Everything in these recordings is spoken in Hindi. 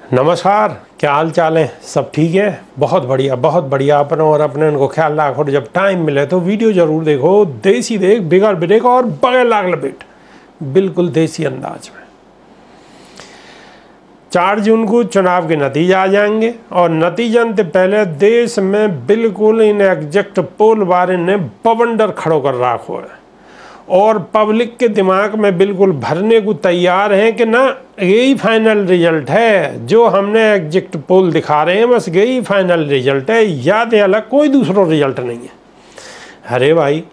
नमस्कार, क्या हाल चाल है? सब ठीक है? बहुत बढ़िया। अपने और अपने उनको ख्याल रखो। जब टाइम मिले तो वीडियो ज़रूर देखो। देसी देख, बिगड़ ब्रेक और बगैर लाग लपेट, बिल्कुल देसी अंदाज में। 4 जून को चुनाव के नतीजे आ जाएंगे और नतीजन से पहले देश में बिल्कुल इन एग्जैक्ट पोल बारे ने बवंडर खड़ो कर रखो है और पब्लिक के दिमाग में बिल्कुल भरने को तैयार हैं कि ना यही फाइनल रिजल्ट है। जो हमने एग्जैक्ट पोल दिखा रहे हैं बस यही फाइनल रिजल्ट है, याद है अलग कोई दूसरा रिजल्ट नहीं है। अरे भाई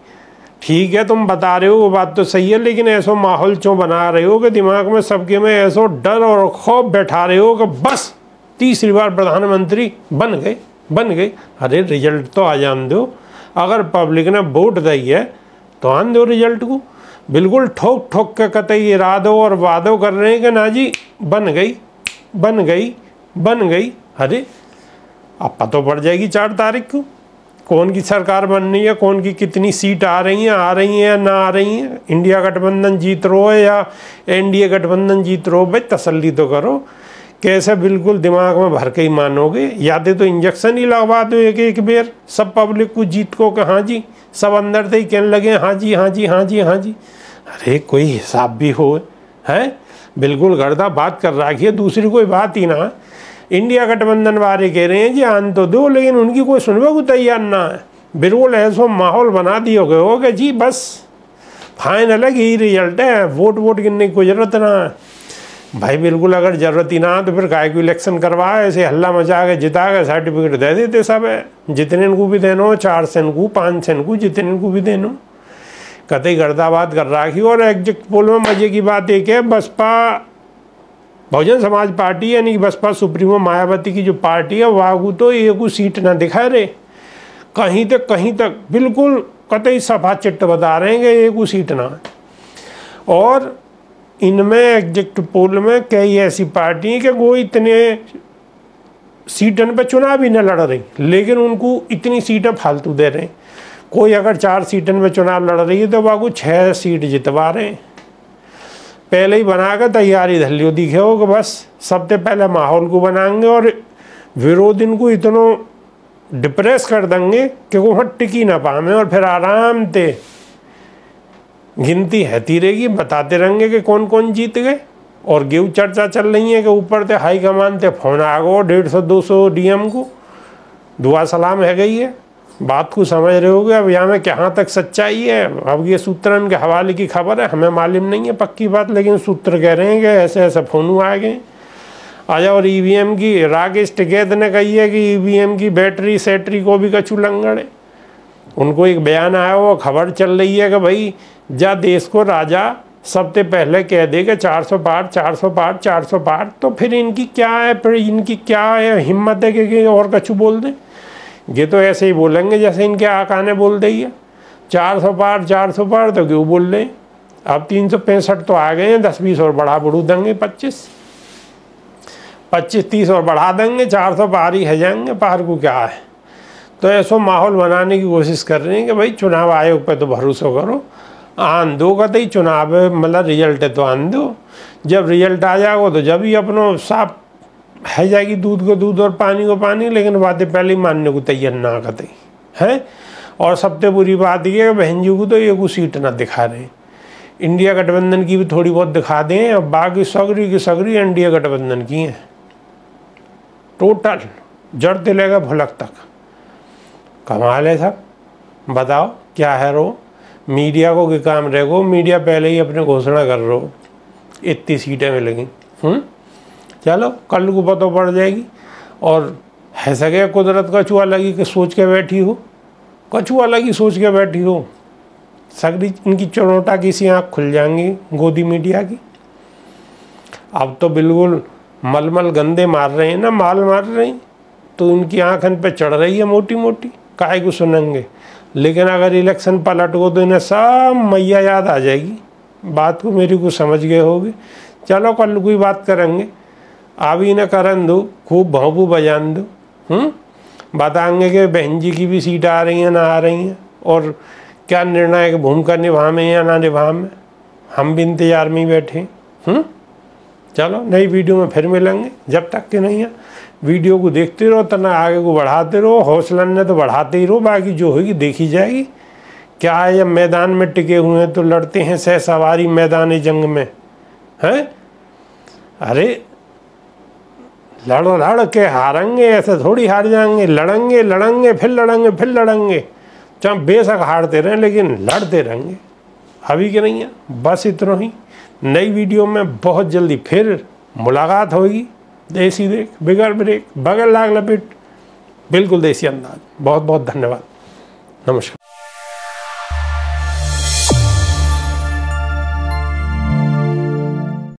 ठीक है, तुम बता रहे हो वो बात तो सही है, लेकिन ऐसा माहौल क्यों बना रहे हो कि दिमाग में सबके में ऐसा डर और खौफ बैठा रहे हो कि बस तीसरी बार प्रधानमंत्री बन गए। अरे रिजल्ट तो आ जान दो। अगर पब्लिक ने वोट दी है तो आन दो रिजल्ट को। बिल्कुल ठोक के कतई इरादों और वादों कर रहे हैं कि ना जी बन गई। अरे अब पता पड़ जाएगी 4 तारीख को कौन की सरकार बननी है, कौन की कितनी सीट आ रही हैं या ना आ रही हैं। इंडिया गठबंधन जीत रो है या एनडीए गठबंधन जीत रो, भाई तसल्ली तो करो। कैसे बिल्कुल दिमाग में भर के ही मानोगे? यादें तो इंजेक्शन ही लगवा दो एक बेर सब पब्लिक को जीत को कि हाँ जी, सब अंदर से ही कहने लगे हाँ जी। अरे कोई हिसाब भी हो है? बिल्कुल गर्दा बात कर रखी है, दूसरी कोई बात ही ना। इंडिया गठबंधन वाले कह रहे हैं जी आन तो दो, लेकिन उनकी कोई सुनने को तैयार ना है। बिल्कुल ऐसा माहौल बना दिए हो कि जी बस फाइनल है, यही रिजल्ट है, वोट गिनने की कोई जरूरत ना है। भाई बिल्कुल अगर जरूरत ही ना तो फिर काय को इलेक्शन करवा, ऐसे हल्ला मचा के जिता के सर्टिफिकेट दे देते सब है। जितने को भी देनो, 4 सेन को 5 सेन को जितने को भी देनो, कतई गर्दाबाद कर रखी। और एग्जैक्ट पोल में मजे की बात एक है, बसपा बहुजन समाज पार्टी यानी कि बसपा सुप्रीमो मायावती की जो पार्टी है वहाँ तो एक सीट ना दिखा रहे, कहीं तक बिल्कुल कतई सफा चिट्ट बता रहे हैं कि एक सीट ना। और इनमें एग्जैक्ट पोल में कई ऐसी पार्टी हैं कि वो इतने सीटन पे चुनाव ही न लड़ रही, लेकिन उनको इतनी सीटें फालतू दे रहे हैं। कोई अगर 4 सीटन पे चुनाव लड़ रही है तो वह को 6 सीट जितवा रहे हैं। पहले ही बना कर तैयारी धल्लियों दिखे हो कि बस सबसे पहले माहौल को बनाएंगे और विरोधी को इतना डिप्रेस कर देंगे कि वो वहाँ टिकी ना पाए और फिर आराम से गिनती हैती रहेगी, बताते रहेंगे कि कौन कौन जीत गए। और गेहूँ चर्चा चल रही है कि ऊपर से हाई कमान से फोन आ गो 150-200 डीएम को दुआ सलाम है गई है। बात को समझ रहे होगे अब यहाँ में कहाँ तक सच्चाई है। अब ये सूत्रन के हवाले की खबर है, हमें मालूम नहीं है पक्की बात, लेकिन सूत्र कह रहे हैं कि ऐसे फोन आ गए। आजा और ईवीएम की राकेश टिकैत ने कही है कि ईवीएम की बैटरी सैटरी को भी कछु लंगड़ है। उनको एक बयान आया, वो खबर चल रही है कि भाई जा देश को राजा सबसे पहले कह दे कि 400 पार, तो फिर इनकी क्या है हिम्मत है कि और कछु बोल दें। ये तो ऐसे ही बोलेंगे जैसे इनके आका ने बोल दी है 400 पार तो क्यों बोल रहे। अब 365 तो आ गए हैं, 10-20 और बढ़ा देंगे, 25-30 और बढ़ा देंगे, 400 पार ही है जाएंगे। पार को क्या है? तो ऐसा माहौल बनाने की कोशिश कर रहे हैं कि भाई चुनाव आयोग पे तो भरोसा करो, आन दो कतई चुनाव मतलब रिजल्ट है तो आन दो। जब रिजल्ट आ जाएगा तो जब ही अपनो साफ है जाएगी, दूध को दूध और पानी को पानी। लेकिन बातें पहले ही मानने को तैयार ना कतई है। और सबसे बुरी बात यह है बहन जी को तो एक सीट ना दिखा रहे। इंडिया गठबंधन की भी थोड़ी बहुत दिखा दें, और बाकी सगरी की सगरी इंडिया गठबंधन की हैं टोटल जड़ से लेकर भुलक तक। कमाल है सब। बताओ क्या है रो मीडिया को कि काम रहेगो। मीडिया पहले ही अपने घोषणा कर रहो इतनी सीटें मिलेंगी। चलो कल को पता पड़ जाएगी। और है सके कुदरत कछु अलग ही सोच के बैठी हो, सगरी इनकी चुनौता की सी आँख खुल जाएंगी गोदी मीडिया की। अब तो बिल्कुल मलमल गंदे मार रहे हैं ना, माल मार रहे हैं, तो इनकी आँखन पे चढ़ रही है मोटी काय को सुनेंगे। लेकिन अगर इलेक्शन पलट गो तो इन्हें सब मैया याद आ जाएगी। बात को मेरी को समझ गए होगे। चलो कल कोई बात करेंगे, अभी इन्हें करन दो, खूब भौंपू बजान दो। बताएंगे कि बहन जी की भी सीट आ रही हैं ना आ रही हैं, और क्या निर्णायक भूमिका निभा में या ना निभा में। हम भी इंतजार में ही बैठे। चलो नई वीडियो में फिर मिलेंगे, जब तक कि नहीं है वीडियो को देखते रहो, तना आगे को बढ़ाते रहो, हौसला ने तो बढ़ाते ही रहो, बाकी जो होगी देखी जाएगी। क्या है, जब मैदान में टिके हुए हैं तो लड़ते हैं सह सवारी मैदान जंग में, हैं? अरे लड़ के हारेंगे, ऐसे थोड़ी हार जाएंगे, लड़ेंगे लड़ेंगे फिर लड़ेंगे फिर लड़ेंगे, चाहे बेशक हारते रहें लेकिन लड़ते रहेंगे। अभी के नहीं है, बस इतना ही। नई वीडियो में बहुत जल्दी फिर मुलाकात होगी। देसी देख बिगड़ ब्रेक बगल लाग लपेट, बिल्कुल देसी अंदाज। बहुत बहुत धन्यवाद, नमस्कार।